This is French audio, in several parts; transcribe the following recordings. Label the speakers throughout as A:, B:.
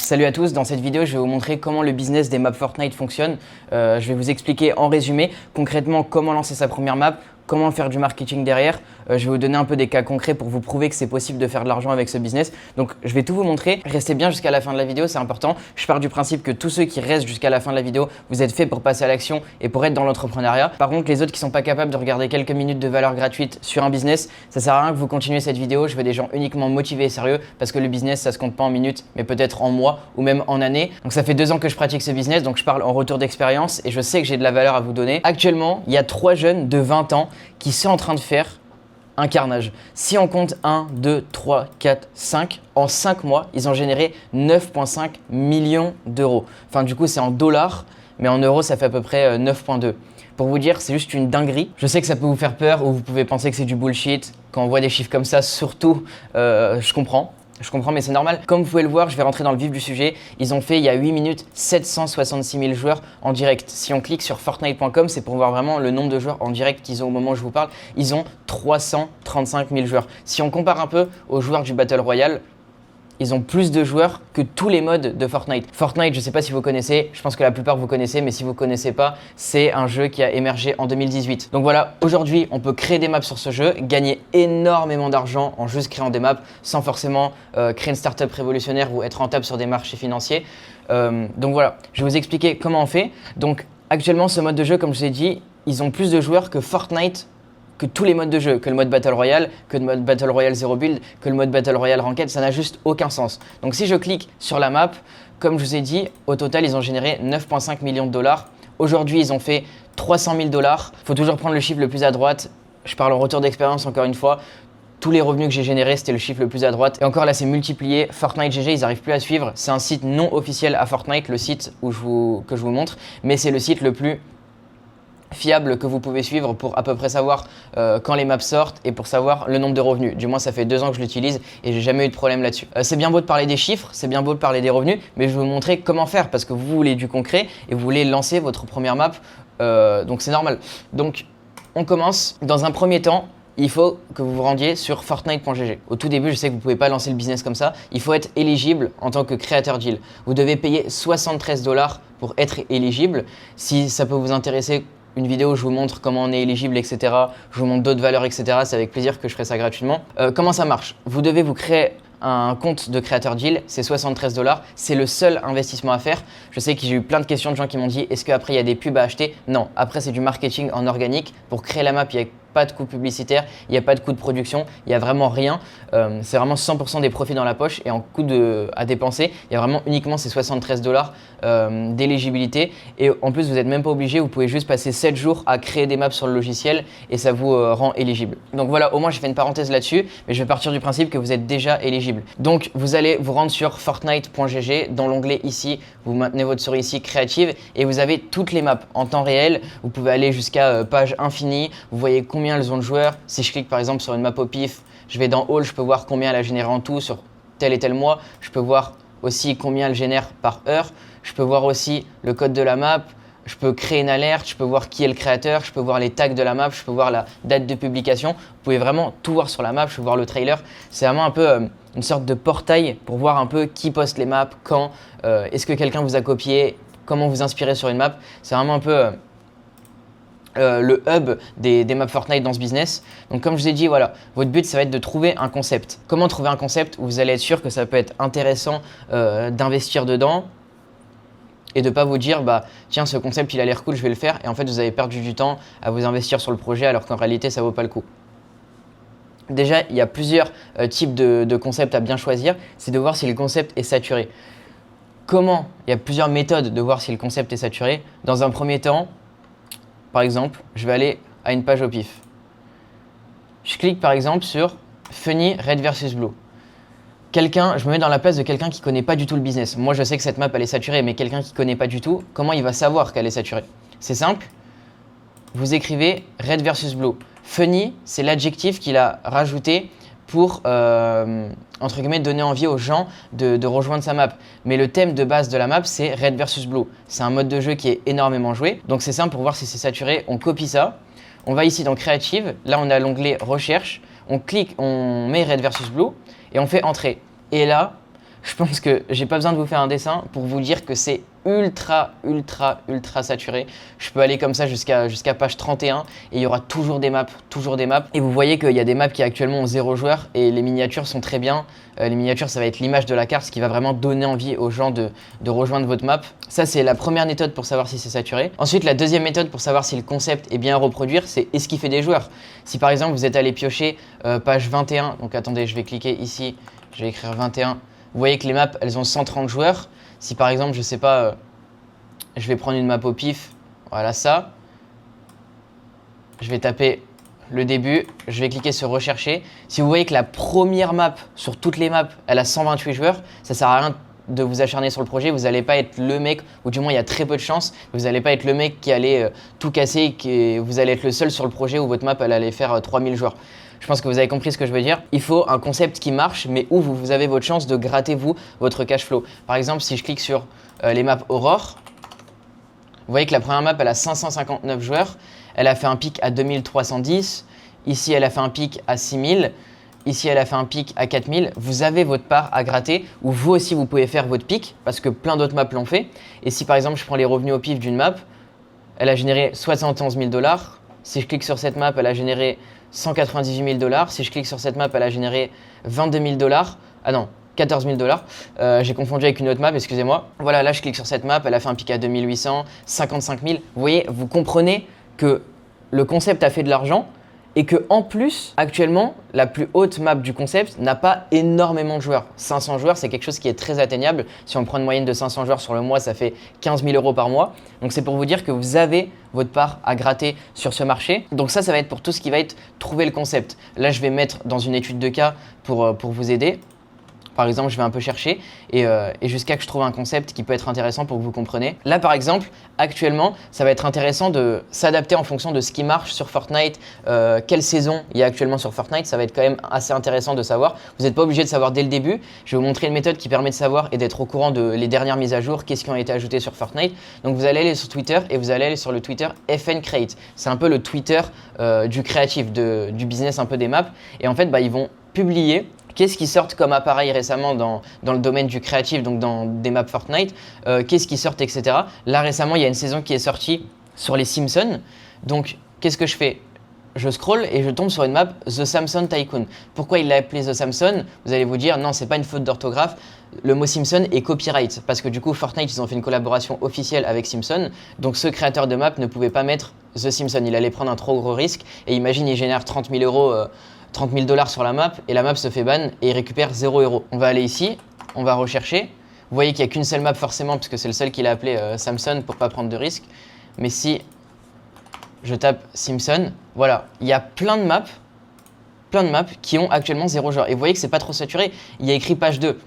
A: Salut à tous, dans cette vidéo je vais vous montrer comment le business des maps Fortnite fonctionne. Je vais vous expliquer en résumé concrètement comment lancer sa première map, comment faire du marketing derrière. Je vais vous donner un peu des cas concrets pour vous prouver que c'est possible de faire de l'argent avec ce business. Donc je vais tout vous montrer, restez bien jusqu'à la fin de la vidéo, c'est important. Je pars du principe que tous ceux qui restent jusqu'à la fin de la vidéo, vous êtes faits pour passer à l'action et pour être dans l'entrepreneuriat. Par contre, les autres qui ne sont pas capables de regarder quelques minutes de valeur gratuite sur un business, ça sert à rien que vous continuez cette vidéo. Je veux des gens uniquement motivés et sérieux parce que le business ça se compte pas en minutes mais peut-être en mois ou même en années. Donc ça fait 2 ans que je pratique ce business, donc je parle en retour d'expérience et je sais que j'ai de la valeur à vous donner. Actuellement, il y a 3 jeunes de 20 ans qui sont en train de faire un carnage. Si on compte 1, 2, 3, 4, 5, en 5 mois, ils ont généré 9,5 millions d'euros. Enfin, du coup, c'est en dollars, mais en euros, ça fait à peu près 9,2. Pour vous dire, c'est juste une dinguerie. Je sais que ça peut vous faire peur ou vous pouvez penser que c'est du bullshit. Quand on voit des chiffres comme ça, surtout, je comprends, mais c'est normal. Comme vous pouvez le voir, je vais rentrer dans le vif du sujet. Ils ont fait, il y a 8 minutes, 766 000 joueurs en direct. Si on clique sur Fortnite.com, c'est pour voir vraiment le nombre de joueurs en direct qu'ils ont au moment où je vous parle. Ils ont 335 000 joueurs. Si on compare un peu aux joueurs du Battle Royale, ils ont plus de joueurs que tous les modes de Fortnite. Fortnite, je ne sais pas si vous connaissez, je pense que la plupart vous connaissez, mais si vous ne connaissez pas, c'est un jeu qui a émergé en 2018. Donc voilà, aujourd'hui, on peut créer des maps sur ce jeu, gagner énormément d'argent en juste créant des maps, sans forcément créer une startup révolutionnaire ou être rentable sur des marchés financiers. Donc voilà, je vais vous expliquer comment on fait. Donc actuellement, ce mode de jeu, comme je vous ai dit, ils ont plus de joueurs que Fortnite, que tous les modes de jeu, que le mode Battle Royale, que le mode Battle Royale Zero Build, que le mode Battle Royale Ranked, ça n'a juste aucun sens. Donc si je clique sur la map, comme je vous ai dit, au total, ils ont généré 9,5 millions de dollars. Aujourd'hui, ils ont fait 300 000 dollars. Il faut toujours prendre le chiffre le plus à droite. Je parle en retour d'expérience encore une fois. Tous les revenus que j'ai générés, c'était le chiffre le plus à droite. Et encore là, c'est multiplié. Fortnite GG, ils n'arrivent plus à suivre. C'est un site non officiel à Fortnite, le site que je vous montre. Mais c'est le site le plus fiable que vous pouvez suivre pour à peu près savoir quand les maps sortent et pour savoir le nombre de revenus. Du moins, ça fait 2 ans que je l'utilise et j'ai jamais eu de problème là-dessus. C'est bien beau de parler des chiffres, c'est bien beau de parler des revenus, mais je vais vous montrer comment faire parce que vous voulez du concret et vous voulez lancer votre première map, donc c'est normal. Donc, on commence. Dans un premier temps, il faut que vous vous rendiez sur Fortnite.gg. Au tout début, je sais que vous ne pouvez pas lancer le business comme ça. Il faut être éligible en tant que créateur deal. Vous devez payer 73 $ pour être éligible. Si ça peut vous intéresser, une vidéo où je vous montre comment on est éligible, etc. Je vous montre d'autres valeurs, etc. C'est avec plaisir que je ferai ça gratuitement. Comment ça marche? Vous devez vous créer un compte de créateur deal, c'est 73 $. C'est le seul investissement à faire. Je sais que j'ai eu plein de questions de gens qui m'ont dit est-ce qu'après il y a des pubs à acheter? Non, après c'est du marketing en organique. Pour créer la map, il n'y a pas de coût publicitaire, il n'y a pas de coût de production, il n'y a vraiment rien. C'est vraiment 100% des profits dans la poche et en coût à dépenser, il y a vraiment uniquement ces 73 $ d'éligibilité. Et en plus, vous n'êtes même pas obligé, vous pouvez juste passer 7 jours à créer des maps sur le logiciel et ça vous rend éligible. Donc voilà, au moins j'ai fait une parenthèse là-dessus, mais je vais partir du principe que vous êtes déjà éligible. Donc vous allez vous rendre sur Fortnite.gg, dans l'onglet ici, vous maintenez votre souris ici, créative, et vous avez toutes les maps en temps réel. Vous pouvez aller jusqu'à page infinie, vous voyez combien elles ont de joueurs. Si je clique par exemple sur une map au pif, je vais dans All, je peux voir combien elle a généré en tout sur tel et tel mois. Je peux voir aussi combien elle génère par heure. Je peux voir aussi le code de la map. Je peux créer une alerte, je peux voir qui est le créateur, je peux voir les tags de la map, je peux voir la date de publication. Vous pouvez vraiment tout voir sur la map, je peux voir le trailer. C'est vraiment un peu une sorte de portail pour voir un peu qui poste les maps, quand, est-ce que quelqu'un vous a copié, comment vous inspirer sur une map. C'est vraiment un peu le hub des maps Fortnite dans ce business. Donc comme je vous ai dit, voilà, votre but ça va être de trouver un concept. Comment trouver un concept où vous allez être sûr que ça peut être intéressant d'investir dedans et de ne pas vous dire bah tiens, ce concept il a l'air cool, je vais le faire, et en fait vous avez perdu du temps à vous investir sur le projet alors qu'en réalité ça vaut pas le coup. Déjà, il y a plusieurs types de concepts à bien choisir. C'est de voir si le concept est saturé. Comment? Il y a plusieurs méthodes de voir si le concept est saturé. Dans un premier temps, par exemple, je vais aller à une page au pif. Je clique par exemple sur Funny Red versus Blue. Je me mets dans la place de quelqu'un qui ne connaît pas du tout le business. Moi, je sais que cette map, elle est saturée, mais quelqu'un qui ne connaît pas du tout, comment il va savoir qu'elle est saturée? C'est simple. Vous écrivez Red versus Blue. Funny, c'est l'adjectif qu'il a rajouté pour, entre guillemets, donner envie aux gens de rejoindre sa map. Mais le thème de base de la map, c'est Red versus Blue. C'est un mode de jeu qui est énormément joué. Donc, c'est simple pour voir si c'est saturé. On copie ça. On va ici dans Creative. Là, on a l'onglet Recherche. On clique, on met Red versus Blue et on fait Entrer. Et là, Je pense que j'ai pas besoin de vous faire un dessin pour vous dire que c'est ultra saturé. Je peux aller comme ça jusqu'à page 31 et il y aura toujours des maps. Et vous voyez qu'il y a des maps qui actuellement ont 0 joueur et les miniatures sont très bien. Les miniatures, ça va être l'image de la carte, ce qui va vraiment donner envie aux gens de rejoindre votre map. Ça, c'est la première méthode pour savoir si c'est saturé. Ensuite, la deuxième méthode pour savoir si le concept est bien à reproduire, c'est esquiffer des joueurs. Si par exemple, vous êtes allé piocher page 21, donc attendez, je vais cliquer ici, je vais écrire 21. Vous voyez que les maps, elles ont 130 joueurs. Si par exemple, je sais pas, je vais prendre une map au pif, voilà ça. Je vais taper le début, je vais cliquer sur rechercher. Si vous voyez que la première map sur toutes les maps, elle a 128 joueurs, ça sert à rien de vous acharner sur le projet. Vous n'allez pas être le mec, ou du moins il y a très peu de chances, vous n'allez pas être le mec qui allait tout casser, vous allez être le seul sur le projet où votre map elle allait faire 3000 joueurs. Je pense que vous avez compris ce que je veux dire. Il faut un concept qui marche, mais où vous avez votre chance de gratter votre cash flow. Par exemple, si je clique sur les maps Aurore, vous voyez que la première map, elle a 559 joueurs. Elle a fait un pic à 2310. Ici, elle a fait un pic à 6000. Ici, elle a fait un pic à 4000. Vous avez votre part à gratter, ou vous aussi, vous pouvez faire votre pic, parce que plein d'autres maps l'ont fait. Et si par exemple, je prends les revenus au pif d'une map, elle a généré 71 000 $. Si je clique sur cette map, elle a généré 198 000 $. Si je clique sur cette map, elle a généré 22 000 $. Ah non, 14 000 $. J'ai confondu avec une autre map, excusez-moi. Voilà, là, je clique sur cette map, elle a fait un pic à 2800, 55 000. Vous voyez, vous comprenez que le concept a fait de l'argent et que en plus, actuellement, la plus haute map du concept n'a pas énormément de joueurs. 500 joueurs, c'est quelque chose qui est très atteignable. Si on prend une moyenne de 500 joueurs sur le mois, ça fait 15 000 € par mois. Donc c'est pour vous dire que vous avez votre part à gratter sur ce marché. Donc ça va être pour tout ce qui va être trouver le concept. Là, je vais mettre dans une étude de cas pour vous aider. Par exemple, je vais un peu chercher et jusqu'à que je trouve un concept qui peut être intéressant pour que vous compreniez. Là, par exemple, actuellement, ça va être intéressant de s'adapter en fonction de ce qui marche sur Fortnite, quelle saison il y a actuellement sur Fortnite. Ça va être quand même assez intéressant de savoir. Vous n'êtes pas obligé de savoir dès le début. Je vais vous montrer une méthode qui permet de savoir et d'être au courant de les dernières mises à jour, qu'est-ce qui ont été ajoutées sur Fortnite. Donc, vous allez aller sur Twitter et vous allez aller sur le Twitter FN Create. C'est un peu le Twitter du créatif, du business un peu des maps. Et en fait, ils vont publier qu'est-ce qui sort comme appareil récemment dans le domaine du créatif, donc dans des maps Fortnite, qu'est-ce qui sort, etc. Là, récemment, il y a une saison qui est sortie sur les Simpsons. Donc, qu'est-ce que je fais? Je scroll et je tombe sur une map The Samson Tycoon. Pourquoi il l'a appelé The Samson? Vous allez vous dire, non, c'est pas une faute d'orthographe. Le mot Simpson est copyright parce que du coup, Fortnite, ils ont fait une collaboration officielle avec Simpson. Donc, ce créateur de map ne pouvait pas mettre The Simpson. Il allait prendre un trop gros risque. Et imagine, il génère 30 000 €. 30 000 $ sur la map et la map se fait ban et il récupère 0 €. On va aller ici, on va rechercher. Vous voyez qu'il n'y a qu'une seule map forcément parce que c'est le seul qu'il a appelé Samson pour pas prendre de risque. Mais si je tape Simpson, voilà, il y a plein de maps qui ont actuellement 0 joueur. Et vous voyez que c'est pas trop saturé. Il y a écrit page 2.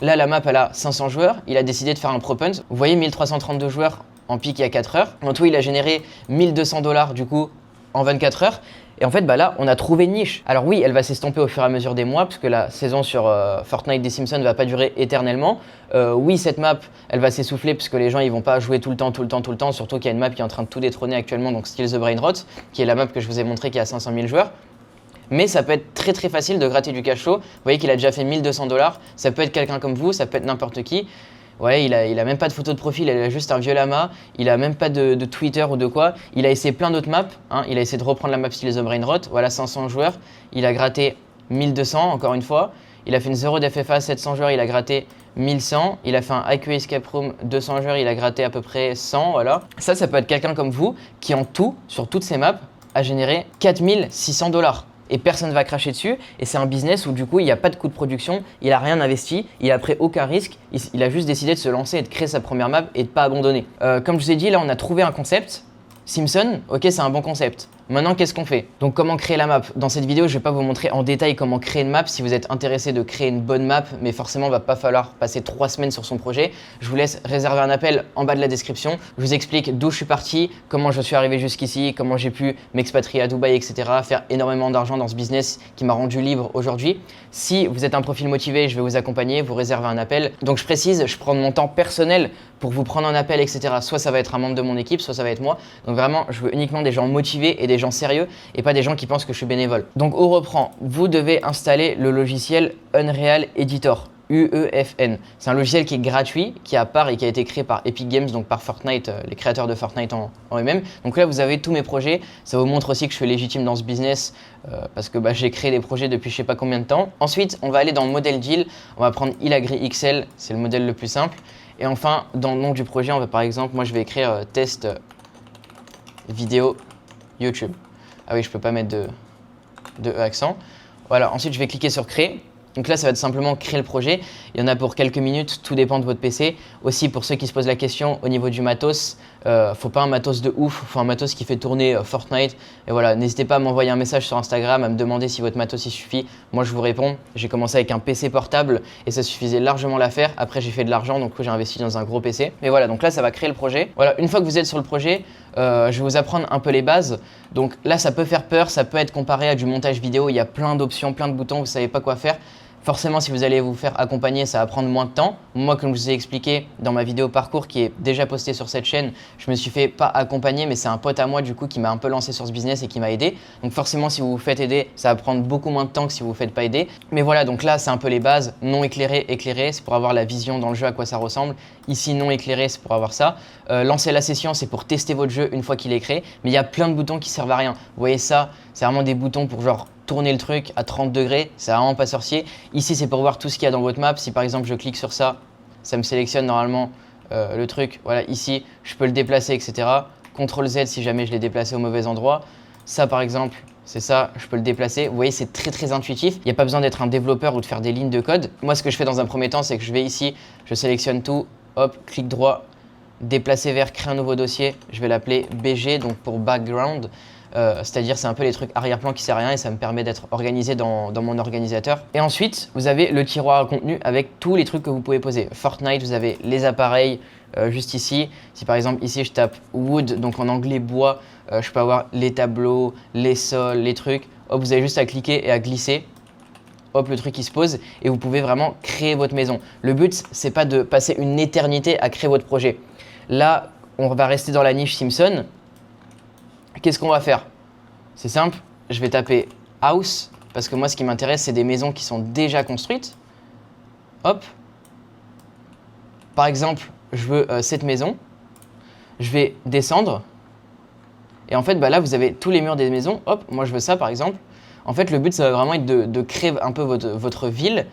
A: Là, la map, elle a 500 joueurs. Il a décidé de faire un pro punt. Vous voyez 1332 joueurs en pic il y a 4 heures. En tout, il a généré 1200 $ du coup en 24 heures. Et en fait, là, on a trouvé une niche. Alors oui, elle va s'estomper au fur et à mesure des mois, parce que la saison sur Fortnite des Simpsons ne va pas durer éternellement. Oui, cette map, elle va s'essouffler, parce que les gens, ils vont pas jouer tout le temps, surtout qu'il y a une map qui est en train de tout détrôner actuellement, donc Steal the Brain Rot, qui est la map que je vous ai montré qui a 500 000 joueurs. Mais ça peut être très facile de gratter du cash flow. Vous voyez qu'il a déjà fait 1200 $. Ça peut être quelqu'un comme vous, ça peut être n'importe qui. Ouais, il a même pas de photo de profil, il a juste un vieux lama, il a même pas de Twitter ou de quoi. Il a essayé plein d'autres maps, hein. Il a essayé de reprendre la map Steal the Brain Rot, voilà 500 joueurs, il a gratté 1200 encore une fois. Il a fait une 0 d'FFA, 700 joueurs, il a gratté 1100. Il a fait un IQ Escape Room, 200 joueurs, il a gratté à peu près 100, voilà. Ça peut être quelqu'un comme vous qui en tout, sur toutes ces maps, a généré 4600 $. Et personne ne va cracher dessus. Et c'est un business où du coup, il n'y a pas de coût de production, il n'a rien investi, il n'a pris aucun risque, il a juste décidé de se lancer et de créer sa première map et de ne pas abandonner. Comme je vous ai dit, là, on a trouvé un concept. Simpson, ok, c'est un bon concept. Maintenant, qu'est-ce qu'on fait? Donc, comment créer la map? Dans cette vidéo, je ne vais pas vous montrer en détail comment créer une map. Si vous êtes intéressé de créer une bonne map, mais forcément, il ne va pas falloir passer 3 semaines sur son projet. Je vous laisse réserver un appel en bas de la description. Je vous explique d'où je suis parti, comment je suis arrivé jusqu'ici, comment j'ai pu m'expatrier à Dubaï, etc. Faire énormément d'argent dans ce business qui m'a rendu libre aujourd'hui. Si vous êtes un profil motivé, je vais vous accompagner, vous réserver un appel. Donc, je précise, je prends mon temps personnel pour vous prendre un appel, etc. Soit ça va être un membre de mon équipe, soit ça va être moi. Donc, vraiment, je veux uniquement des gens motivés et des gens sérieux et pas des gens qui pensent que je suis bénévole. Donc on reprend, vous devez installer le logiciel Unreal Editor. UEFN. C'est un logiciel qui est gratuit, qui est à part et qui a été créé par Epic Games, donc par Fortnite, les créateurs de Fortnite en eux-mêmes. Donc là, vous avez tous mes projets. Ça vous montre aussi que je suis légitime dans ce business parce que j'ai créé des projets depuis je sais pas combien de temps. Ensuite, on va aller dans le modèle deal. On va prendre Ilagri XL, c'est le modèle le plus simple. Et enfin, dans le nom du projet, on va par exemple, moi je vais écrire test vidéo YouTube. Ah oui, je peux pas mettre de E accent. Voilà, ensuite je vais cliquer sur créer. Donc là, ça va être simplement créer le projet. Il y en a pour quelques minutes, tout dépend de votre PC. Aussi, pour ceux qui se posent la question, au niveau du matos, faut pas un matos de ouf, faut un matos qui fait tourner Fortnite. Et voilà, n'hésitez pas à m'envoyer un message sur Instagram, à me demander si votre matos il suffit. Moi, je vous réponds. J'ai commencé avec un PC portable et ça suffisait largement l'affaire. Après, j'ai fait de l'argent, donc j'ai investi dans un gros PC. Mais voilà, donc là, ça va créer le projet. Voilà, une fois que vous êtes sur le projet, je vais vous apprendre un peu les bases. Donc là, ça peut faire peur, ça peut être comparé à du montage vidéo. Il y a plein d'options, plein de boutons, vous savez pas quoi faire. Forcément, si vous allez vous faire accompagner, ça va prendre moins de temps. Moi, comme je vous ai expliqué dans ma vidéo parcours qui est déjà postée sur cette chaîne, je me suis fait pas accompagner, mais c'est un pote à moi du coup qui m'a un peu lancé sur ce business et qui m'a aidé. Donc forcément, si vous vous faites aider, ça va prendre beaucoup moins de temps que si vous vous faites pas aider. Mais voilà, donc là, c'est un peu les bases. Non éclairé, éclairé, c'est pour avoir la vision dans le jeu à quoi ça ressemble. Ici, non éclairé, c'est pour avoir ça. Lancer la session, c'est pour tester votre jeu une fois qu'il est créé. Mais il y a plein de boutons qui servent à rien. Vous voyez ça, c'est vraiment des boutons pour genre tourner le truc à 30 degrés, c'est vraiment pas sorcier. Ici, c'est pour voir tout ce qu'il y a dans votre map. Si par exemple, je clique sur ça, ça me sélectionne normalement le truc. Voilà, ici, je peux le déplacer, etc. CTRL Z si jamais je l'ai déplacé au mauvais endroit. Ça, par exemple, c'est ça, je peux le déplacer. Vous voyez, c'est très très intuitif. Il n'y a pas besoin d'être un développeur ou de faire des lignes de code. Moi, ce que je fais dans un premier temps, c'est que je vais ici, je sélectionne tout, hop, clic droit, déplacer vers, créer un nouveau dossier. Je vais l'appeler BG, donc pour background. C'est-à-dire c'est un peu les trucs arrière-plan qui servent à rien et ça me permet d'être organisé dans mon organisateur. Et ensuite, vous avez le tiroir à contenu avec tous les trucs que vous pouvez poser. Fortnite, vous avez les appareils juste ici. Si par exemple ici je tape wood, donc en anglais bois, je peux avoir les tableaux, les sols, les trucs. Hop, vous avez juste à cliquer et à glisser. Hop, le truc qui se pose et vous pouvez vraiment créer votre maison. Le but, c'est pas de passer une éternité à créer votre projet. Là, on va rester dans la niche Simpson. Qu'est-ce qu'on va faire? C'est simple, je vais taper house parce que moi ce qui m'intéresse c'est des maisons qui sont déjà construites. Hop. Par exemple, je veux cette maison. Je vais descendre. Et en fait, là vous avez tous les murs des maisons. Hop, moi je veux ça par exemple. En fait, le but ça va vraiment être de créer un peu votre ville.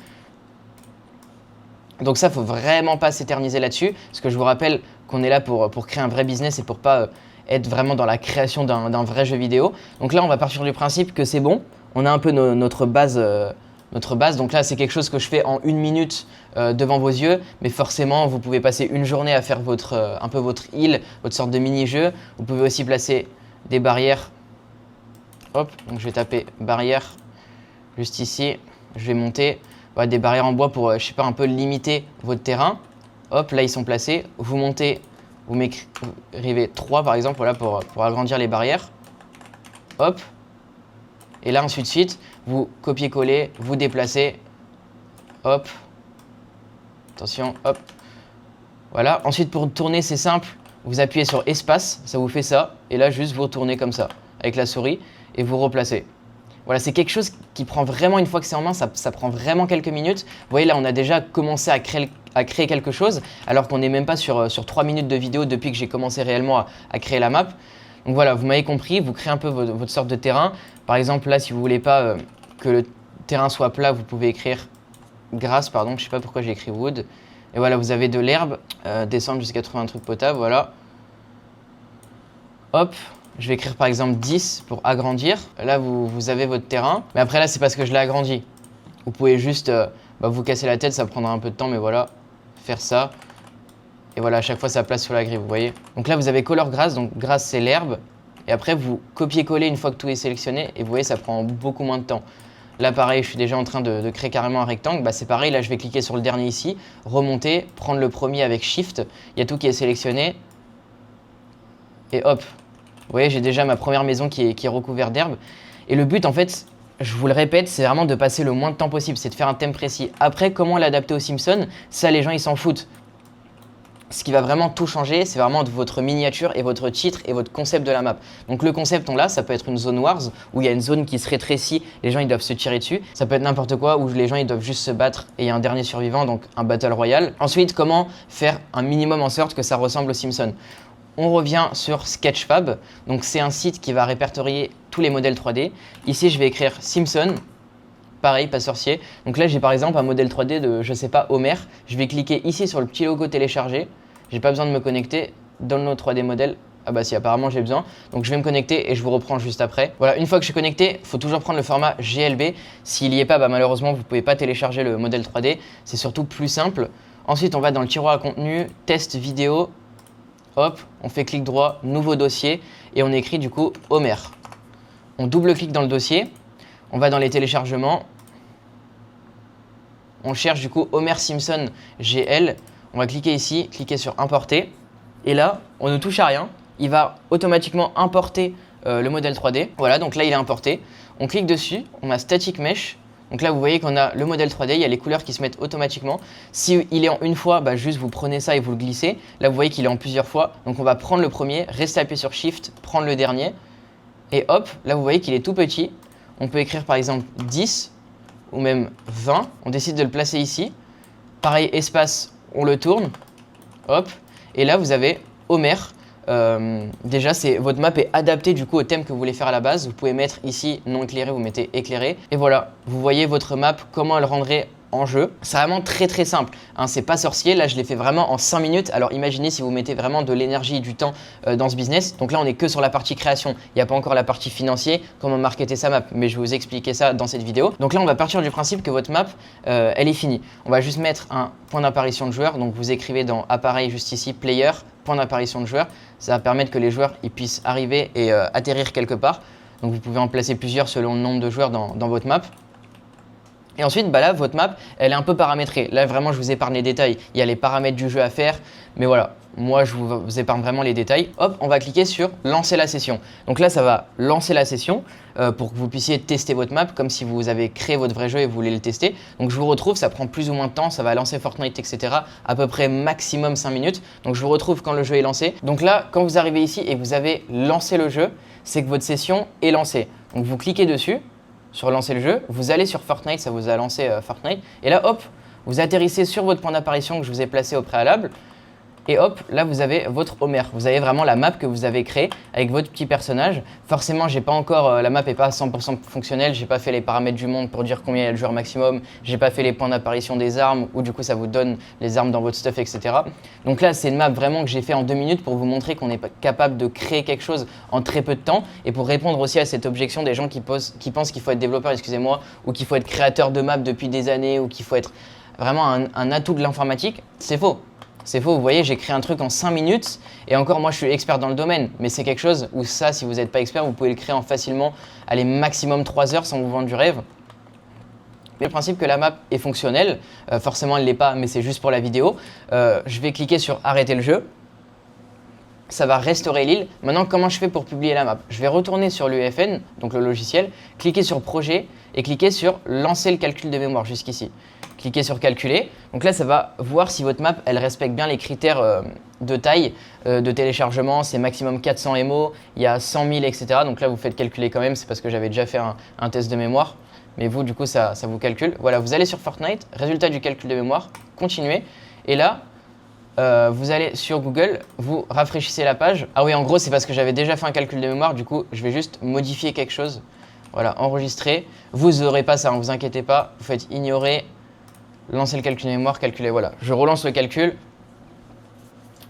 A: Donc ça, faut vraiment pas s'éterniser là-dessus. Parce que je vous rappelle qu'on est là pour créer un vrai business et pour pas être vraiment dans la création d'un vrai jeu vidéo. Donc là, on va partir du principe que c'est bon. On a un peu notre base. Donc là, c'est quelque chose que je fais en 1 minute devant vos yeux. Mais forcément, vous pouvez passer une journée à faire un peu votre île, votre sorte de mini-jeu. Vous pouvez aussi placer des barrières. Hop, donc je vais taper barrière juste ici. Je vais monter des barrières en bois pour, je sais pas, un peu limiter votre terrain. Hop, là, ils sont placés. Vous montez. Vous m'écrivez 3 par exemple, voilà, pour agrandir les barrières. Hop. Et là, ensuite de suite, vous copiez-collez, vous déplacez. Hop. Attention, hop. Voilà. Ensuite, pour tourner, c'est simple. Vous appuyez sur espace, ça vous fait ça. Et là, juste vous retournez comme ça, avec la souris, et vous replacez. Voilà, c'est quelque chose qui prend vraiment, une fois que c'est en main, ça prend vraiment quelques minutes. Vous voyez, là, on a déjà commencé à créer quelque chose, alors qu'on n'est même pas sur 3 minutes de vidéo depuis que j'ai commencé réellement à créer la map. Donc voilà, vous m'avez compris, vous créez un peu votre sorte de terrain. Par exemple, là, si vous voulez pas que le terrain soit plat, vous pouvez écrire grass, pardon, je sais pas pourquoi j'ai écrit wood. Et voilà, vous avez de l'herbe, descendre jusqu'à trouver un truc potable, voilà. Hop. Je vais écrire par exemple 10 pour agrandir. Là, vous avez votre terrain. Mais après, là, c'est parce que je l'ai agrandi. Vous pouvez juste vous casser la tête, ça prendra un peu de temps, mais voilà, faire ça. Et voilà, à chaque fois, ça place sur la grille, vous voyez. Donc là, vous avez color grass. Donc grass, c'est l'herbe. Et après, vous copiez-collez une fois que tout est sélectionné. Et vous voyez, ça prend beaucoup moins de temps. Là, pareil, je suis déjà en train de créer carrément un rectangle. C'est pareil, là, je vais cliquer sur le dernier ici, remonter, prendre le premier avec Shift. Il y a tout qui est sélectionné. Et hop. Vous voyez, j'ai déjà ma première maison qui est recouverte d'herbe. Et le but, en fait, je vous le répète, c'est vraiment de passer le moins de temps possible. C'est de faire un thème précis. Après, comment l'adapter aux Simpsons? Ça, les gens, ils s'en foutent. Ce qui va vraiment tout changer, c'est vraiment votre miniature et votre titre et votre concept de la map. Donc le concept, on l'a, ça peut être une zone wars où il y a une zone qui se rétrécit, les gens ils doivent se tirer dessus. Ça peut être n'importe quoi où les gens ils doivent juste se battre et il y a un dernier survivant, donc un battle royale. Ensuite, comment faire un minimum en sorte que ça ressemble aux Simpsons? On revient sur Sketchfab, donc c'est un site qui va répertorier tous les modèles 3D. Ici, je vais écrire Simpson. Pareil, pas sorcier. Donc là, j'ai par exemple un modèle 3D de, je sais pas, Homer. Je vais cliquer ici sur le petit logo télécharger. J'ai pas besoin de me connecter. Download 3D modèle. Ah bah si, apparemment j'ai besoin. Donc je vais me connecter et je vous reprends juste après. Voilà, une fois que je suis connecté, il faut toujours prendre le format GLB. S'il n'y est pas, bah malheureusement, vous ne pouvez pas télécharger le modèle 3D. C'est surtout plus simple. Ensuite, on va dans le tiroir à contenu, test vidéo. Hop, on fait clic droit, nouveau dossier et on écrit du coup Homer. On double-clique dans le dossier. On va dans les téléchargements, on cherche du coup Homer Simpson GL, on va cliquer ici, cliquer sur importer et là on ne touche à rien, il va automatiquement importer le modèle 3D. Voilà, donc là il est importé, on clique dessus, on a Static Mesh, donc là vous voyez qu'on a le modèle 3D, il y a les couleurs qui se mettent automatiquement. Si il est en une fois, bah juste vous prenez ça et vous le glissez. Là vous voyez qu'il est en plusieurs fois, donc on va prendre le premier, rester appuyé sur Shift, prendre le dernier et hop, là vous voyez qu'il est tout petit. On peut écrire par exemple 10 ou même 20. On décide de le placer ici. Pareil, espace, on le tourne. Hop. Et là, vous avez Homer. Déjà, votre map est adaptée du coup au thème que vous voulez faire à la base. Vous pouvez mettre ici non éclairé, vous mettez éclairé. Et voilà, vous voyez votre map, comment elle rendrait en jeu. C'est vraiment très simple, hein, c'est pas sorcier. Là je l'ai fait vraiment en 5 minutes. Alors imaginez si vous mettez vraiment de l'énergie et du temps dans ce business. Donc là on est que sur la partie création, il n'y a pas encore la partie financier, comment marketer sa map, mais je vais vous expliquer ça dans cette vidéo. Donc là on va partir du principe que votre map elle est finie. On va juste mettre un point d'apparition de joueur. Donc vous écrivez dans appareil juste ici player, point d'apparition de joueur. Ça va permettre que les joueurs ils puissent arriver et atterrir quelque part. Donc vous pouvez en placer plusieurs selon le nombre de joueurs dans votre map. Et ensuite, bah là, votre map, elle est un peu paramétrée. Là, vraiment, je vous épargne les détails. Il y a les paramètres du jeu à faire. Mais voilà, moi, je vous épargne vraiment les détails. Hop, on va cliquer sur lancer la session. Donc là, ça va lancer la session pour que vous puissiez tester votre map comme si vous avez créé votre vrai jeu et vous voulez le tester. Donc je vous retrouve, ça prend plus ou moins de temps. Ça va lancer Fortnite, etc. À peu près maximum 5 minutes. Donc je vous retrouve quand le jeu est lancé. Donc là, quand vous arrivez ici et que vous avez lancé le jeu, c'est que votre session est lancée. Donc vous cliquez dessus. Sur lancer le jeu, vous allez sur Fortnite, ça vous a lancé Fortnite, et là hop, vous atterrissez sur votre point d'apparition que je vous ai placé au préalable, et hop, là vous avez votre Homer. Vous avez vraiment la map que vous avez créée avec votre petit personnage. Forcément, j'ai pas encore, la map n'est pas 100% fonctionnelle, j'ai pas fait les paramètres du monde pour dire combien il y a de joueurs maximum, j'ai pas fait les points d'apparition des armes, où du coup ça vous donne les armes dans votre stuff, etc. Donc là, c'est une map vraiment que j'ai fait en 2 minutes pour vous montrer qu'on est capable de créer quelque chose en très peu de temps, et pour répondre aussi à cette objection des gens qui pensent qu'il faut être développeur, excusez-moi, ou qu'il faut être créateur de map depuis des années, ou qu'il faut être vraiment un atout de l'informatique. C'est faux. C'est faux, vous voyez, j'ai créé un truc en 5 minutes et encore moi je suis expert dans le domaine, mais c'est quelque chose où ça, si vous n'êtes pas expert, vous pouvez le créer en facilement, allez, maximum 3 heures sans vous vendre du rêve. Mais le principe que la map est fonctionnelle, forcément elle ne l'est pas, mais c'est juste pour la vidéo. Je vais cliquer sur arrêter le jeu. Ça va restaurer l'île. Maintenant, comment je fais pour publier la map? Je vais retourner sur l'UEFN, donc le logiciel, cliquer sur projet et cliquer sur lancer le calcul de mémoire jusqu'ici. Cliquez sur calculer. Donc là, ça va voir si votre map, elle respecte bien les critères de taille de téléchargement. C'est maximum 400 MO, il y a 100 000, etc. Donc là, vous faites calculer quand même. C'est parce que j'avais déjà fait un test de mémoire. Mais vous, du coup, ça vous calcule. Voilà, vous allez sur Fortnite, résultat du calcul de mémoire, continuez. Et là, vous allez sur Google, vous rafraîchissez la page. Ah oui, en gros, c'est parce que j'avais déjà fait un calcul de mémoire. Du coup, je vais juste modifier quelque chose. Voilà, enregistrer. Vous n'aurez pas ça, ne vous inquiétez pas. Vous faites ignorer. Lancer le calcul de mémoire, calculer, voilà. Je relance le calcul.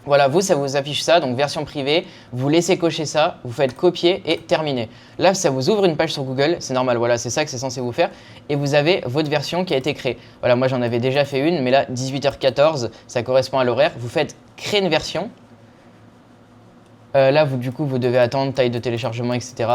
A: Voilà, vous, ça vous affiche ça, donc version privée. Vous laissez cocher ça, vous faites copier et terminer. Là, ça vous ouvre une page sur Google, c'est normal, voilà, c'est ça que c'est censé vous faire. Et vous avez votre version qui a été créée. Voilà, moi j'en avais déjà fait une, mais là, 18h14, ça correspond à l'horaire. Vous faites créer une version. Là, du coup, vous devez attendre, taille de téléchargement, etc.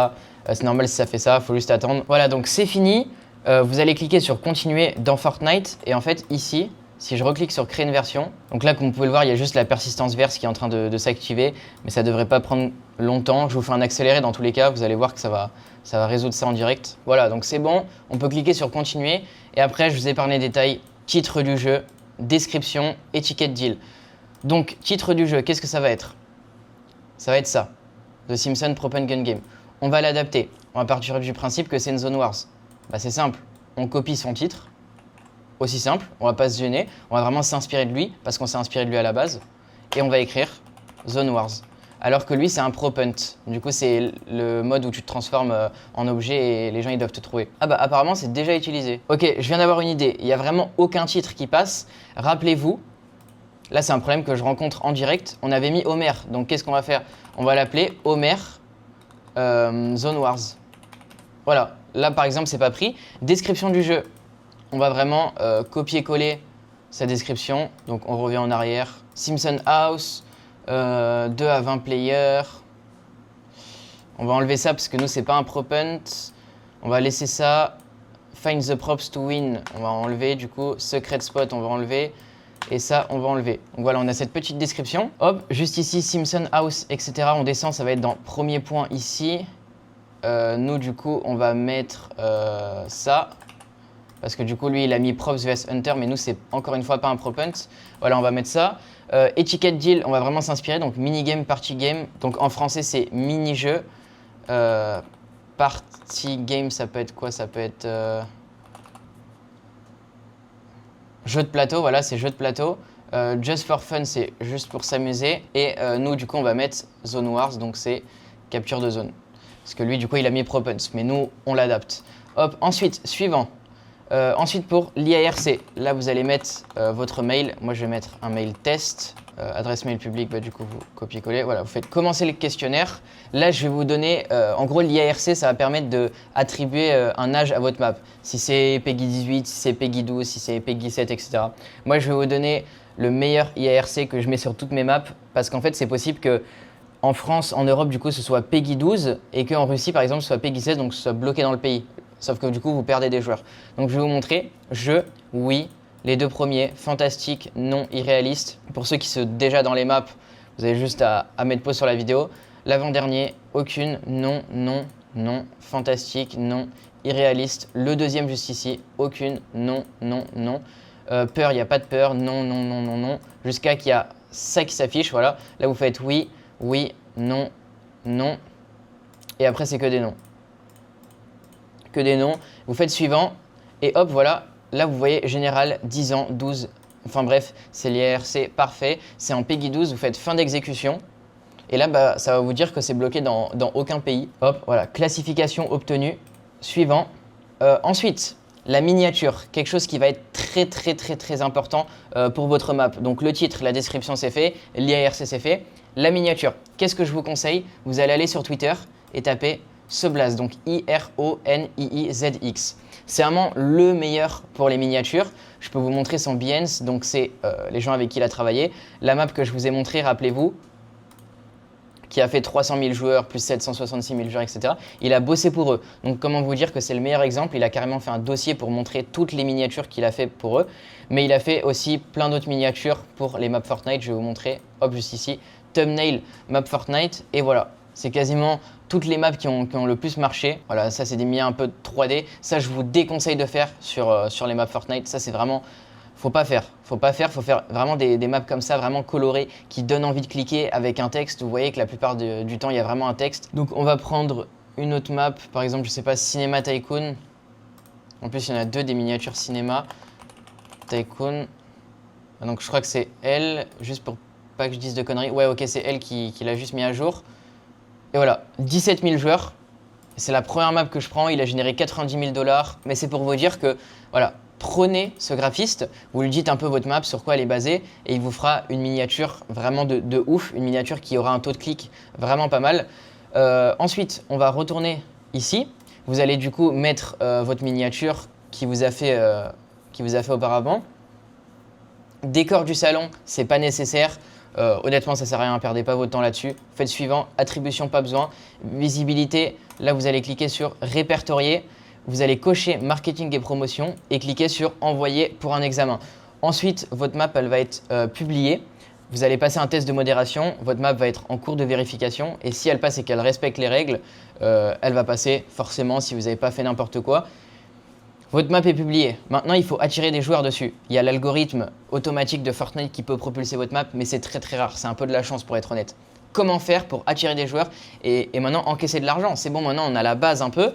A: C'est normal si ça fait ça, il faut juste attendre. Voilà, donc c'est fini. Vous allez cliquer sur continuer dans Fortnite et en fait ici, si je reclique sur créer une version, donc là comme vous pouvez le voir, il y a juste la persistance verse qui est en train de s'activer, mais ça ne devrait pas prendre longtemps. Je vous fais un accéléré dans tous les cas, vous allez voir que ça va résoudre ça en direct. Voilà, donc c'est bon, on peut cliquer sur continuer et après je vous épargne les détails, titre du jeu, description, étiquette deal. Donc, titre du jeu, qu'est-ce que ça va être? Ça va être ça, The Simpsons Prop and Gun Game. On va l'adapter. On va partir du principe que c'est une Zone Wars. Bah, c'est simple, on copie son titre. Aussi simple, on va pas se gêner. On va vraiment s'inspirer de lui, parce qu'on s'est inspiré de lui à la base. Et on va écrire Zone Wars. Alors que lui, c'est un prop hunt. Du coup, c'est le mode où tu te transformes en objet et les gens, ils doivent te trouver. Ah bah, apparemment, c'est déjà utilisé. Ok, je viens d'avoir une idée. Il n'y a vraiment aucun titre qui passe. Rappelez-vous, là, c'est un problème que je rencontre en direct. On avait mis Homer. Donc, qu'est-ce qu'on va faire? On va l'appeler Homer Zone Wars. Voilà. Là, par exemple, c'est pas pris. Description du jeu. On va vraiment copier-coller sa description. Donc, on revient en arrière. Simpson House. 2 à 20 players. On va enlever ça parce que nous, c'est pas un prop hunt. On va laisser ça. Find the props to win. On va enlever. Du coup, secret spot, on va enlever. Et ça, on va enlever. Donc voilà, on a cette petite description. Hop, juste ici, Simpson House, etc. On descend, ça va être dans premier point ici. Nous, du coup, on va mettre ça. Parce que du coup, lui, il a mis props vs hunter, mais nous, c'est encore une fois pas un prop hunt. Voilà, on va mettre ça. Etiquette deal, on va vraiment s'inspirer. Donc, mini-game, party game. Donc, en français, c'est mini-jeu. Party game, ça peut être quoi? Ça peut être jeu de plateau. Voilà, c'est jeu de plateau. Just for fun, c'est juste pour s'amuser. Et nous, du coup, on va mettre zone wars. Donc, c'est capture de zone. Parce que lui, du coup, il a mis prop hunt. Mais nous, on l'adapte. Hop, ensuite, suivant. Ensuite, pour l'IARC, là, vous allez mettre votre mail. Moi, je vais mettre un mail test, adresse mail publique, bah, du coup, vous copiez-coller. Voilà, vous faites commencer le questionnaire. Là, je vais vous donner, en gros, l'IARC, ça va permettre d'attribuer un âge à votre map. Si c'est PEGI 18, si c'est PEGI 12, si c'est PEGI 7, etc. Moi, je vais vous donner le meilleur IARC que je mets sur toutes mes maps, parce qu'en fait, c'est possible que en France, en Europe, du coup, ce soit PEGI 12 et qu'en Russie, par exemple, ce soit PEGI 16, donc ce soit bloqué dans le pays. Sauf que du coup, vous perdez des joueurs. Donc, je vais vous montrer jeu, oui, les deux premiers, fantastique, non, irréaliste. Pour ceux qui sont déjà dans les maps, vous avez juste à mettre pause sur la vidéo. L'avant-dernier, aucune, non, non, non, fantastique, non, irréaliste. Le deuxième juste ici, aucune, non, non, non. Peur, il n'y a pas de peur, non, non, non, non, non. Jusqu'à qu'il y a ça qui s'affiche, voilà. Là, vous faites oui, oui, non, non. Et après, c'est que des noms. Que des noms. Vous faites suivant. Et hop, voilà. Là, vous voyez général, 10 ans, 12. Enfin bref, c'est l'IRC parfait. C'est en PEGI 12. Vous faites fin d'exécution. Et là, bah, ça va vous dire que c'est bloqué dans aucun pays. Hop, voilà. Classification obtenue. Suivant. Ensuite, la miniature. Quelque chose qui va être très, très, très, très important pour votre map. Donc, le titre, la description, c'est fait. L'IRC, c'est fait. La miniature, qu'est-ce que je vous conseille? Vous allez aller sur Twitter et taper Soblaz, donc IRONIIZX. C'est vraiment le meilleur pour les miniatures. Je peux vous montrer son Behance, donc c'est les gens avec qui il a travaillé. La map que je vous ai montrée, rappelez-vous, qui a fait 300 000 joueurs, plus 766 000 joueurs, etc. Il a bossé pour eux. Donc comment vous dire que c'est le meilleur exemple? Il a carrément fait un dossier pour montrer toutes les miniatures qu'il a fait pour eux. Mais il a fait aussi plein d'autres miniatures pour les maps Fortnite. Je vais vous montrer, hop, juste ici. Thumbnail, map Fortnite, et voilà. C'est quasiment toutes les maps qui ont le plus marché. Voilà, ça c'est des miens un peu 3D. Ça, je vous déconseille de faire sur les maps Fortnite. Ça, c'est vraiment... Faut pas faire. Faut faire vraiment des maps comme ça, vraiment colorées, qui donnent envie de cliquer avec un texte. Vous voyez que la plupart du temps, il y a vraiment un texte. Donc, on va prendre une autre map. Par exemple, je sais pas, Cinéma Tycoon. En plus, il y en a deux des miniatures Cinéma Tycoon. Donc, je crois que c'est elle, juste pour pas que je dise de conneries. Ouais, ok, c'est elle qui l'a juste mis à jour. Et voilà, 17 000 joueurs. C'est la première map que je prends. Il a généré 90 000 $. Mais c'est pour vous dire que, voilà, prenez ce graphiste, vous lui dites un peu votre map, sur quoi elle est basée, et il vous fera une miniature vraiment de ouf, une miniature qui aura un taux de clic vraiment pas mal. Ensuite, on va retourner ici. Vous allez du coup mettre votre miniature qui vous a fait auparavant. Décor du salon, c'est pas nécessaire. Honnêtement, ça sert à rien, perdez pas votre temps là-dessus. Faites suivant, attribution, pas besoin. Visibilité, là vous allez cliquer sur répertorier. Vous allez cocher marketing et promotion et cliquer sur envoyer pour un examen. Ensuite, votre map elle va être publiée. Vous allez passer un test de modération. Votre map va être en cours de vérification. Et si elle passe et qu'elle respecte les règles, elle va passer forcément si vous n'avez pas fait n'importe quoi. Votre map est publiée. Maintenant, il faut attirer des joueurs dessus. Il y a l'algorithme automatique de Fortnite qui peut propulser votre map, mais c'est très rare. C'est un peu de la chance pour être honnête. Comment faire pour attirer des joueurs et maintenant encaisser de l'argent? C'est bon, maintenant on a la base un peu.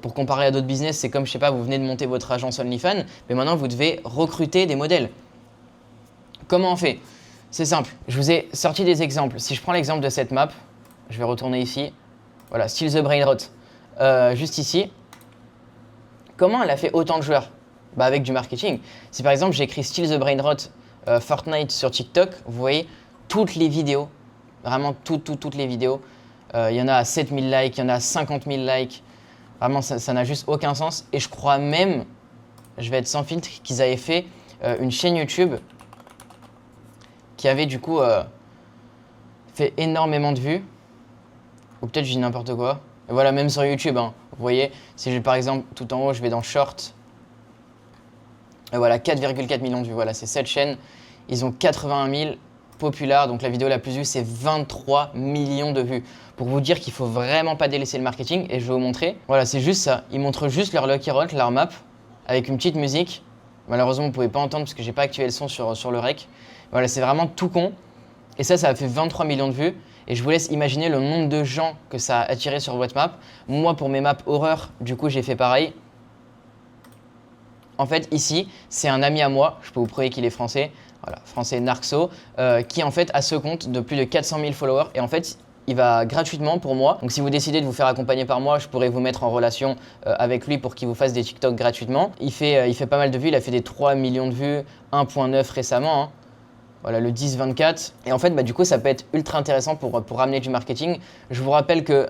A: Pour comparer à d'autres business, c'est comme, je sais pas, vous venez de monter votre agence OnlyFans, mais maintenant vous devez recruter des modèles. Comment on fait? C'est simple. Je vous ai sorti des exemples. Si je prends l'exemple de cette map, je vais retourner ici. Voilà, Still the Brain Rot. Juste ici. Comment elle a fait autant de joueurs? Bah avec du marketing. Si par exemple j'écris Still the Brain Rot Fortnite sur TikTok, vous voyez toutes les vidéos, vraiment toutes les vidéos. Il y en a à 7000 likes, il y en a à 50 000 likes. Vraiment, ça n'a juste aucun sens. Et je crois même, je vais être sans filtre, qu'ils avaient fait une chaîne YouTube qui avait du coup fait énormément de vues. Ou peut-être je dis n'importe quoi. Et voilà, même sur YouTube, hein, vous voyez, si je par exemple tout en haut, je vais dans Short. Et voilà, 4,4 millions de vues. Voilà, c'est cette chaîne. Ils ont 81 000 populaires. Donc la vidéo la plus vue, c'est 23 millions de vues. Pour vous dire qu'il ne faut vraiment pas délaisser le marketing. Et je vais vous montrer. Voilà, c'est juste ça. Ils montrent juste leur Lucky Roll, leur map, avec une petite musique. Malheureusement, vous ne pouvez pas entendre parce que j'ai pas activé le son sur le rec. Voilà, c'est vraiment tout con. Et ça a fait 23 millions de vues. Et je vous laisse imaginer le nombre de gens que ça a attiré sur votre map. Moi, pour mes maps horreur, du coup, j'ai fait pareil. En fait, ici, c'est un ami à moi. Je peux vous prouver qu'il est français. Voilà, français Narxo, qui en fait a ce compte de plus de 400 000 followers. Et en fait, il va gratuitement pour moi. Donc si vous décidez de vous faire accompagner par moi, je pourrais vous mettre en relation avec lui pour qu'il vous fasse des TikTok gratuitement. Il fait pas mal de vues. Il a fait des 3 millions de vues, 1,9 récemment. Hein. Voilà, le 10-24. Et en fait, du coup, ça peut être ultra intéressant pour ramener du marketing. Je vous rappelle que,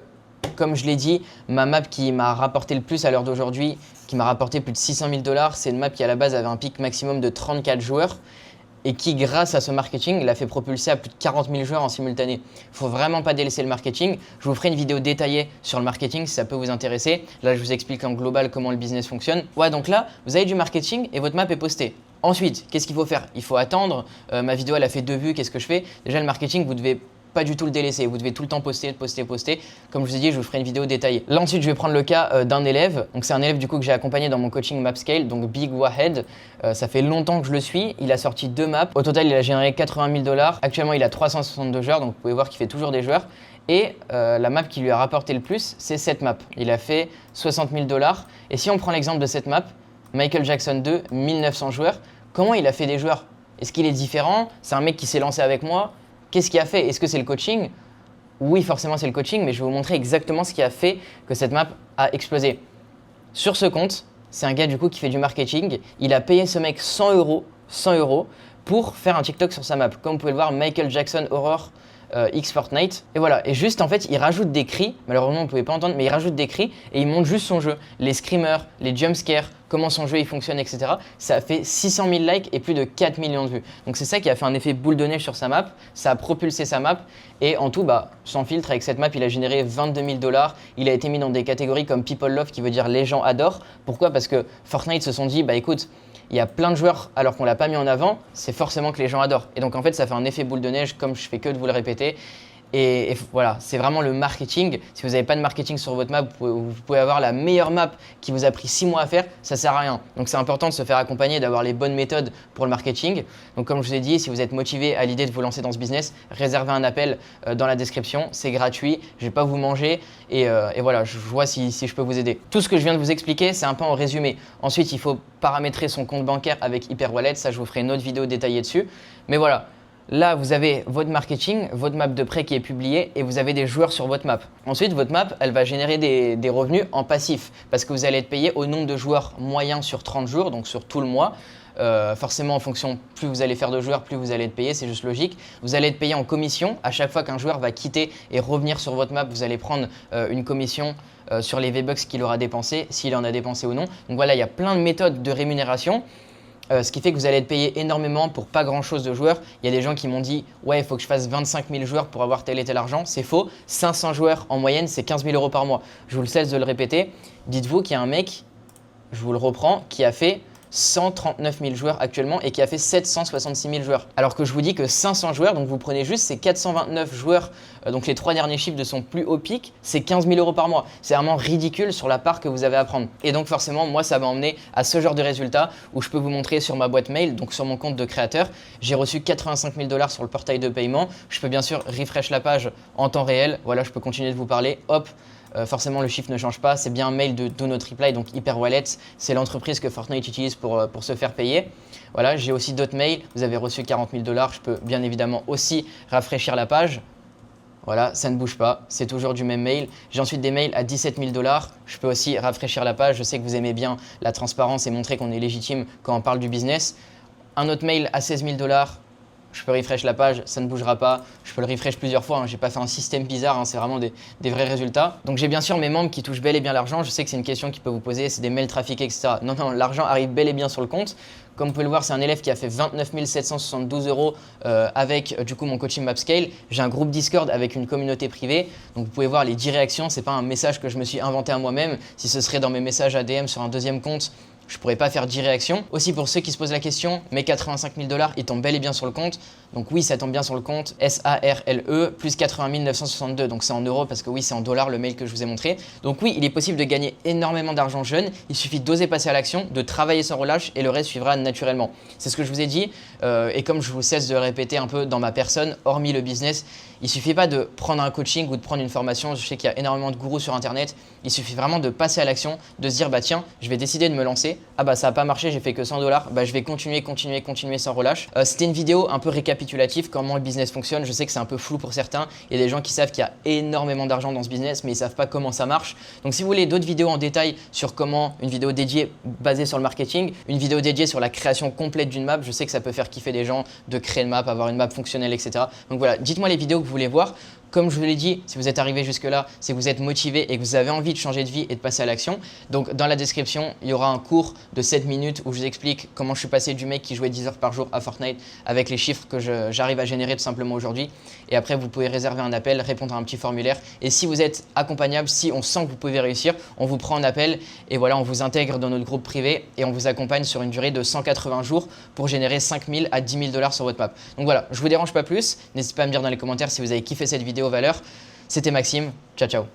A: comme je l'ai dit, ma map qui m'a rapporté le plus à l'heure d'aujourd'hui, qui m'a rapporté plus de 600 000 $, c'est une map qui à la base avait un pic maximum de 34 joueurs et qui, grâce à ce marketing, l'a fait propulser à plus de 40 000 joueurs en simultané. Il ne faut vraiment pas délaisser le marketing. Je vous ferai une vidéo détaillée sur le marketing si ça peut vous intéresser. Là, je vous explique en global comment le business fonctionne. Ouais, donc là, vous avez du marketing et votre map est postée. Ensuite, qu'est-ce qu'il faut faire? Il faut attendre. Ma vidéo, elle a fait 2 vues. Qu'est-ce que je fais? Déjà, le marketing, vous devez pas du tout le délaisser. Vous devez tout le temps poster. Comme je vous ai dit, je vous ferai une vidéo détaillée. Là, ensuite, je vais prendre le cas d'un élève. Donc, c'est un élève du coup que j'ai accompagné dans mon coaching MapScale, donc Big Wahed. Ça fait longtemps que je le suis. Il a sorti 2 maps. Au total, il a généré 80 000 $. Actuellement, il a 362 joueurs. Donc, vous pouvez voir qu'il fait toujours des joueurs. Et la map qui lui a rapporté le plus, c'est cette map. Il a fait 60 000 $. Et si on prend l'exemple de cette map, Michael Jackson 2, 1900 joueurs. Comment il a fait des joueurs? Est-ce qu'il est différent? C'est un mec qui s'est lancé avec moi. Qu'est-ce qui a fait? Est-ce que c'est le coaching? Oui, forcément, c'est le coaching, mais je vais vous montrer exactement ce qui a fait que cette map a explosé. Sur ce compte, c'est un gars du coup qui fait du marketing. Il a payé ce mec 100 €, pour faire un TikTok sur sa map. Comme vous pouvez le voir, Michael Jackson Horror X Fortnite. Et voilà. Et juste, en fait, il rajoute des cris. Malheureusement, vous ne pouvez pas entendre, mais il rajoute des cris et il montre juste son jeu. Les screamers, les jumpscares, comment son jeu il fonctionne, etc. Ça a fait 600 000 likes et plus de 4 millions de vues. Donc c'est ça qui a fait un effet boule de neige sur sa map. Ça a propulsé sa map. Et en tout, sans filtre, avec cette map, il a généré 22 000 $. Il a été mis dans des catégories comme People Love, qui veut dire les gens adorent. Pourquoi? Parce que Fortnite se sont dit, écoute, il y a plein de joueurs alors qu'on ne l'a pas mis en avant, c'est forcément que les gens adorent. Et donc en fait, ça fait un effet boule de neige, comme je fais que de vous le répéter. Et voilà, c'est vraiment le marketing. Si vous n'avez pas de marketing sur votre map, vous pouvez avoir la meilleure map qui vous a pris 6 mois à faire, ça ne sert à rien. Donc c'est important de se faire accompagner, d'avoir les bonnes méthodes pour le marketing. Donc comme je vous ai dit, si vous êtes motivé à l'idée de vous lancer dans ce business, réservez un appel dans la description, c'est gratuit, je ne vais pas vous manger et voilà, je vois si je peux vous aider. Tout ce que je viens de vous expliquer, c'est un peu en résumé. Ensuite, il faut paramétrer son compte bancaire avec Hyperwallet, ça je vous ferai une autre vidéo détaillée dessus. Mais voilà. Là, vous avez votre marketing, votre map de prêt qui est publiée et vous avez des joueurs sur votre map. Ensuite, votre map, elle va générer des revenus en passif parce que vous allez être payé au nombre de joueurs moyens sur 30 jours, donc sur tout le mois. Forcément, en fonction, plus vous allez faire de joueurs, plus vous allez être payé, c'est juste logique. Vous allez être payé en commission. À chaque fois qu'un joueur va quitter et revenir sur votre map, vous allez prendre une commission sur les V-Bucks qu'il aura dépensé, s'il en a dépensé ou non. Donc voilà, il y a plein de méthodes de rémunération. Ce qui fait que vous allez être payé énormément pour pas grand chose de joueurs. Il y a des gens qui m'ont dit « Ouais, il faut que je fasse 25 000 joueurs pour avoir tel et tel argent ». C'est faux. 500 joueurs en moyenne, c'est 15 000 € par mois. Je vous le cesse de le répéter. Dites-vous qu'il y a un mec, je vous le reprends, qui a fait 139 000 joueurs actuellement et qui a fait 766 000 joueurs. Alors que je vous dis que 500 joueurs, donc vous prenez juste ces 429 joueurs Donc les 3 derniers chiffres de son plus haut pic, c'est 15 000 € par mois. C'est vraiment ridicule sur la part que vous avez à prendre. Et donc forcément, moi, ça m'a emmené à ce genre de résultat où je peux vous montrer sur ma boîte mail, donc sur mon compte de créateur, j'ai reçu 85 000 $ sur le portail de paiement. Je peux bien sûr refresh la page en temps réel. Voilà, je peux continuer de vous parler. Hop. Forcément, le chiffre ne change pas. C'est bien un mail de Do Not Reply, donc Hyperwallet. C'est l'entreprise que Fortnite utilise pour se faire payer. Voilà, j'ai aussi d'autres mails. Vous avez reçu 40 000 $. Je peux bien évidemment aussi rafraîchir la page. Voilà, ça ne bouge pas. C'est toujours du même mail. J'ai ensuite des mails à 17 000 $. Je peux aussi rafraîchir la page. Je sais que vous aimez bien la transparence et montrer qu'on est légitime quand on parle du business. Un autre mail à 16 000 $. Je peux refresh la page, ça ne bougera pas. Je peux le refresh plusieurs fois. Je n'ai pas fait un système bizarre, c'est vraiment des vrais résultats. Donc j'ai bien sûr mes membres qui touchent bel et bien l'argent. Je sais que c'est une question qui peut vous poser, c'est des mails trafiqués, etc. Non, l'argent arrive bel et bien sur le compte. Comme vous pouvez le voir, c'est un élève qui a fait 29 772 € avec du coup mon coaching MapScale. J'ai un groupe Discord avec une communauté privée. Donc vous pouvez voir les 10 réactions. Ce n'est pas un message que je me suis inventé à moi-même. Si ce serait dans mes messages ADM sur un deuxième compte, je ne pourrais pas faire 10 réactions. Aussi pour ceux qui se posent la question, mes 85 000 $, ils tombent bel et bien sur le compte. Donc oui, ça tombe bien sur le compte SARLE plus 80 962. Donc c'est en euros parce que oui, c'est en dollars le mail que je vous ai montré. Donc oui, il est possible de gagner énormément d'argent jeune. Il suffit d'oser passer à l'action, de travailler sans relâche et le reste suivra naturellement. C'est ce que je vous ai dit. Et comme je vous cesse de le répéter un peu dans ma personne, hormis le business, il ne suffit pas de prendre un coaching ou de prendre une formation. Je sais qu'il y a énormément de gourous sur Internet. Il suffit vraiment de passer à l'action, de se dire bah tiens, je vais décider de me lancer. Ah bah ça n'a pas marché, j'ai fait que 100 $. Bah je vais continuer sans relâche. C'était une vidéo un peu récapitulative comment le business fonctionne. Je sais que c'est un peu flou pour certains. Il y a des gens qui savent qu'il y a énormément d'argent dans ce business, mais ils ne savent pas comment ça marche. Donc si vous voulez d'autres vidéos en détail sur comment, une vidéo dédiée basée sur le marketing, une vidéo dédiée sur la création complète d'une map, je sais que ça peut faire kiffer des gens de créer une map, avoir une map fonctionnelle, etc. Donc voilà, dites-moi les vidéos que vous voulez voir. Comme je vous l'ai dit, si vous êtes arrivé jusque-là, c'est que vous êtes motivé et que vous avez envie de changer de vie et de passer à l'action. Donc dans la description, il y aura un cours de 7 minutes où je vous explique comment je suis passé du mec qui jouait 10 heures par jour à Fortnite avec les chiffres que j'arrive à générer tout simplement aujourd'hui. Et après, vous pouvez réserver un appel, répondre à un petit formulaire. Et si vous êtes accompagnable, si on sent que vous pouvez réussir, on vous prend en appel et voilà, on vous intègre dans notre groupe privé et on vous accompagne sur une durée de 180 jours pour générer 5 000 à 10 000 $ sur votre map. Donc voilà, je vous dérange pas plus. N'hésitez pas à me dire dans les commentaires si vous avez kiffé cette vidéo valeur. C'était Maxime, ciao ciao.